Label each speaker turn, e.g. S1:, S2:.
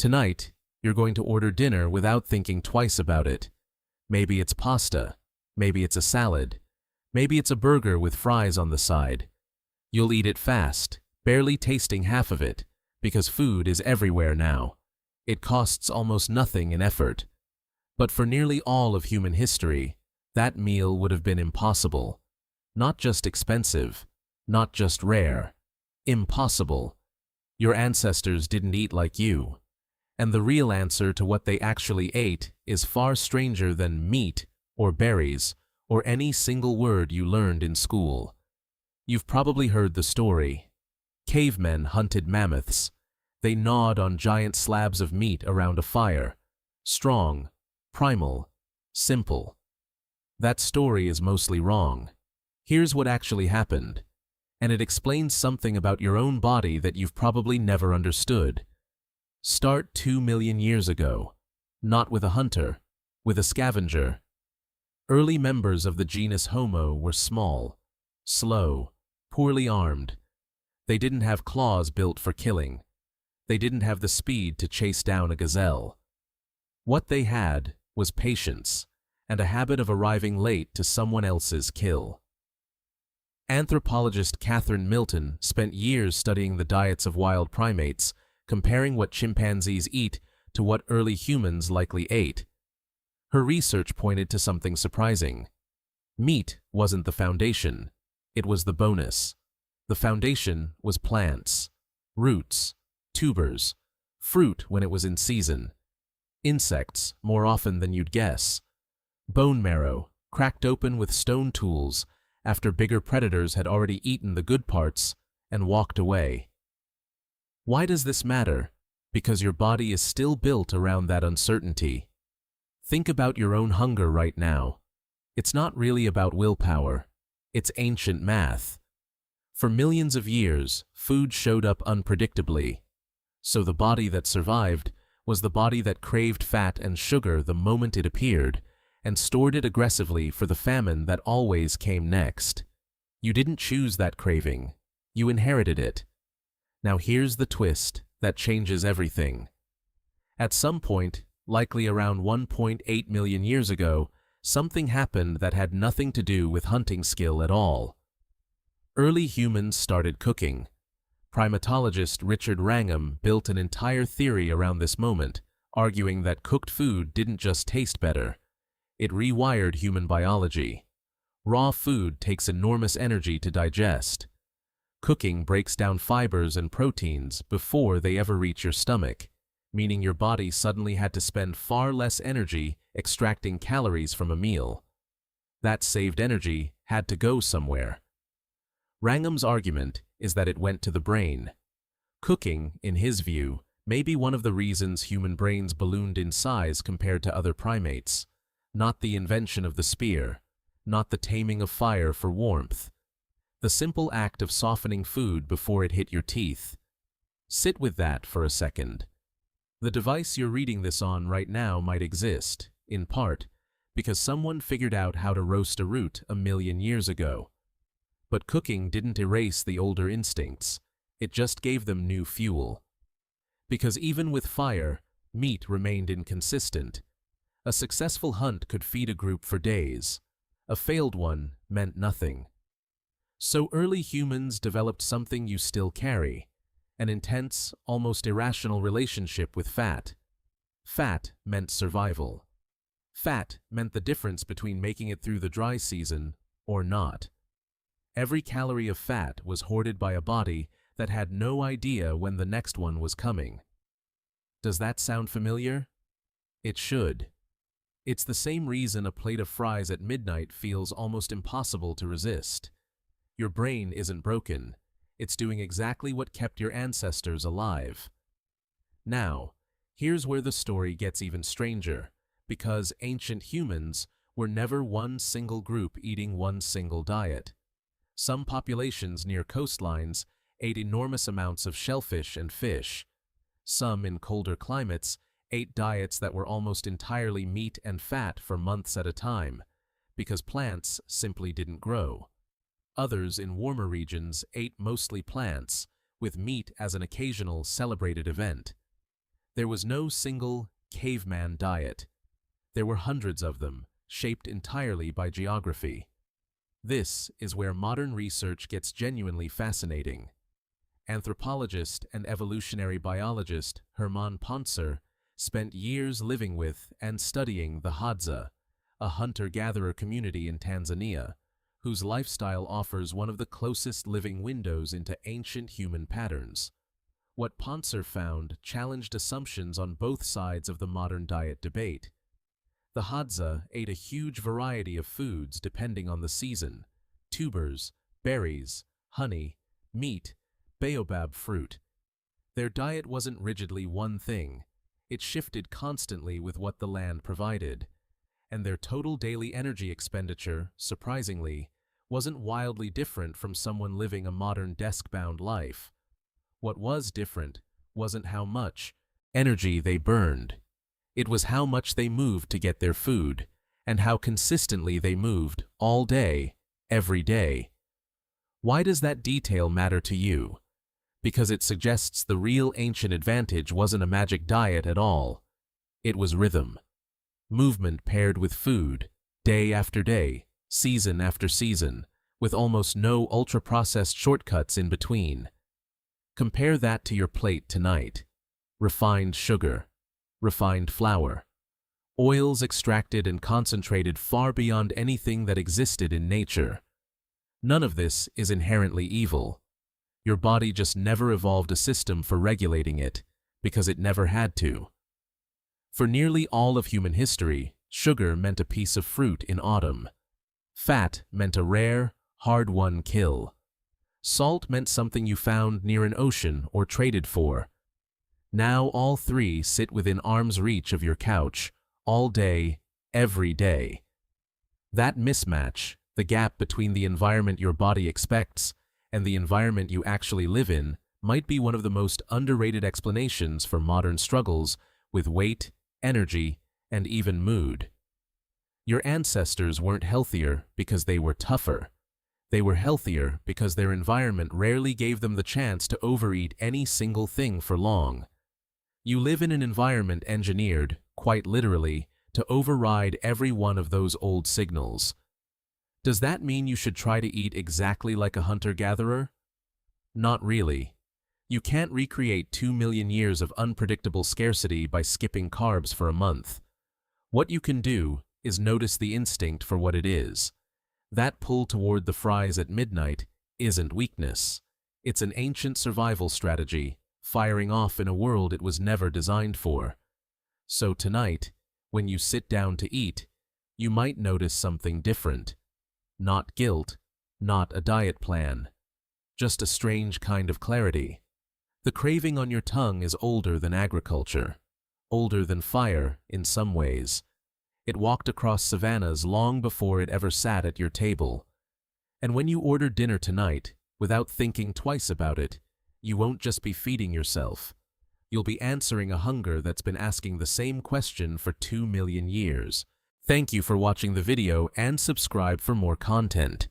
S1: Tonight, you're going to order dinner without thinking twice about it. Maybe it's pasta, maybe it's a salad, maybe it's a burger with fries on the side. You'll eat it fast, barely tasting half of it, because food is everywhere now. It costs almost nothing in effort. But for nearly all of human history, that meal would have been impossible. Not just expensive, not just rare. Impossible. Your ancestors didn't eat like you. And the real answer to what they actually ate is far stranger than meat or berries or any single word you learned in school. You've probably heard the story. Cavemen hunted mammoths. They gnawed on giant slabs of meat around a fire. Strong, primal, simple. That story is mostly wrong. Here's what actually happened, and it explains something about your own body that you've probably never understood. Start 2 million years ago, not with a hunter, with a scavenger. Early members of the genus Homo were small, slow, poorly armed. They didn't have claws built for killing. They didn't have the speed to chase down a gazelle. What they had was patience and a habit of arriving late to someone else's kill. Anthropologist Catherine Milton spent years studying the diets of wild primates, comparing what chimpanzees eat to what early humans likely ate. Her research pointed to something surprising. Meat wasn't the foundation, it was the bonus. The foundation was plants, roots, tubers, fruit when it was in season, insects more often than you'd guess, bone marrow cracked open with stone tools after bigger predators had already eaten the good parts and walked away. Why does this matter? Because your body is still built around that uncertainty. Think about your own hunger right now. It's not really about willpower. It's ancient math. For millions of years, food showed up unpredictably. So the body that survived was the body that craved fat and sugar the moment it appeared and stored it aggressively for the famine that always came next. You didn't choose that craving. You inherited it. Now here's the twist that changes everything. At some point, likely around 1.8 million years ago, something happened that had nothing to do with hunting skill at all. Early humans started cooking. Primatologist Richard Wrangham built an entire theory around this moment, arguing that cooked food didn't just taste better. It rewired human biology. Raw food takes enormous energy to digest. Cooking breaks down fibers and proteins before they ever reach your stomach, meaning your body suddenly had to spend far less energy extracting calories from a meal. That saved energy had to go somewhere. Wrangham's argument is that it went to the brain. Cooking, in his view, may be one of the reasons human brains ballooned in size compared to other primates. Not the invention of the spear, not the taming of fire for warmth. The simple act of softening food before it hit your teeth. Sit with that for a second. The device you're reading this on right now might exist, in part, because someone figured out how to roast a root 1 million years ago. But cooking didn't erase the older instincts, it just gave them new fuel. Because even with fire, meat remained inconsistent. A successful hunt could feed a group for days. A failed one meant nothing. So early humans developed something you still carry, an intense, almost irrational relationship with fat. Fat meant survival. Fat meant the difference between making it through the dry season or not. Every calorie of fat was hoarded by a body that had no idea when the next one was coming. Does that sound familiar? It should. It's the same reason a plate of fries at midnight feels almost impossible to resist. Your brain isn't broken. It's doing exactly what kept your ancestors alive. Now, here's where the story gets even stranger, because ancient humans were never one single group eating one single diet. Some populations near coastlines ate enormous amounts of shellfish and fish. Some in colder climates ate diets that were almost entirely meat and fat for months at a time, because plants simply didn't grow. Others in warmer regions ate mostly plants, with meat as an occasional celebrated event. There was no single caveman diet. There were hundreds of them, shaped entirely by geography. This is where modern research gets genuinely fascinating. Anthropologist and evolutionary biologist Hermann Pontzer spent years living with and studying the Hadza, a hunter-gatherer community in Tanzania, whose lifestyle offers one of the closest living windows into ancient human patterns. What Pontzer found challenged assumptions on both sides of the modern diet debate. The Hadza ate a huge variety of foods depending on the season: tubers, berries, honey, meat, baobab fruit. Their diet wasn't rigidly one thing. It shifted constantly with what the land provided. And their total daily energy expenditure, surprisingly, wasn't wildly different from someone living a modern desk-bound life. What was different wasn't how much energy they burned. It was how much they moved to get their food, and how consistently they moved all day, every day. Why does that detail matter to you? Because it suggests the real ancient advantage wasn't a magic diet at all. It was rhythm. Movement paired with food, day after day, season after season, with almost no ultra-processed shortcuts in between. Compare that to your plate tonight. Refined sugar, refined flour, oils extracted and concentrated far beyond anything that existed in nature. None of this is inherently evil. Your body just never evolved a system for regulating it, because it never had to. For nearly all of human history, sugar meant a piece of fruit in autumn. Fat meant a rare, hard-won kill. Salt meant something you found near an ocean or traded for. Now all three sit within arm's reach of your couch, all day, every day. That mismatch, the gap between the environment your body expects and the environment you actually live in, might be one of the most underrated explanations for modern struggles with weight, energy, and even mood. Your ancestors weren't healthier because they were tougher. They were healthier because their environment rarely gave them the chance to overeat any single thing for long. You live in an environment engineered, quite literally, to override every one of those old signals. Does that mean you should try to eat exactly like a hunter-gatherer? Not really. You can't recreate 2 million years of unpredictable scarcity by skipping carbs for a month. What you can do is notice the instinct for what it is. That pull toward the fries at midnight isn't weakness. It's an ancient survival strategy, firing off in a world it was never designed for. So tonight, when you sit down to eat, you might notice something different. Not guilt, not a diet plan. Just a strange kind of clarity. The craving on your tongue is older than agriculture, older than fire in some ways. It walked across savannas long before it ever sat at your table. And when you order dinner tonight, without thinking twice about it, you won't just be feeding yourself. You'll be answering a hunger that's been asking the same question for 2 million years. Thank you for watching the video and subscribe for more content.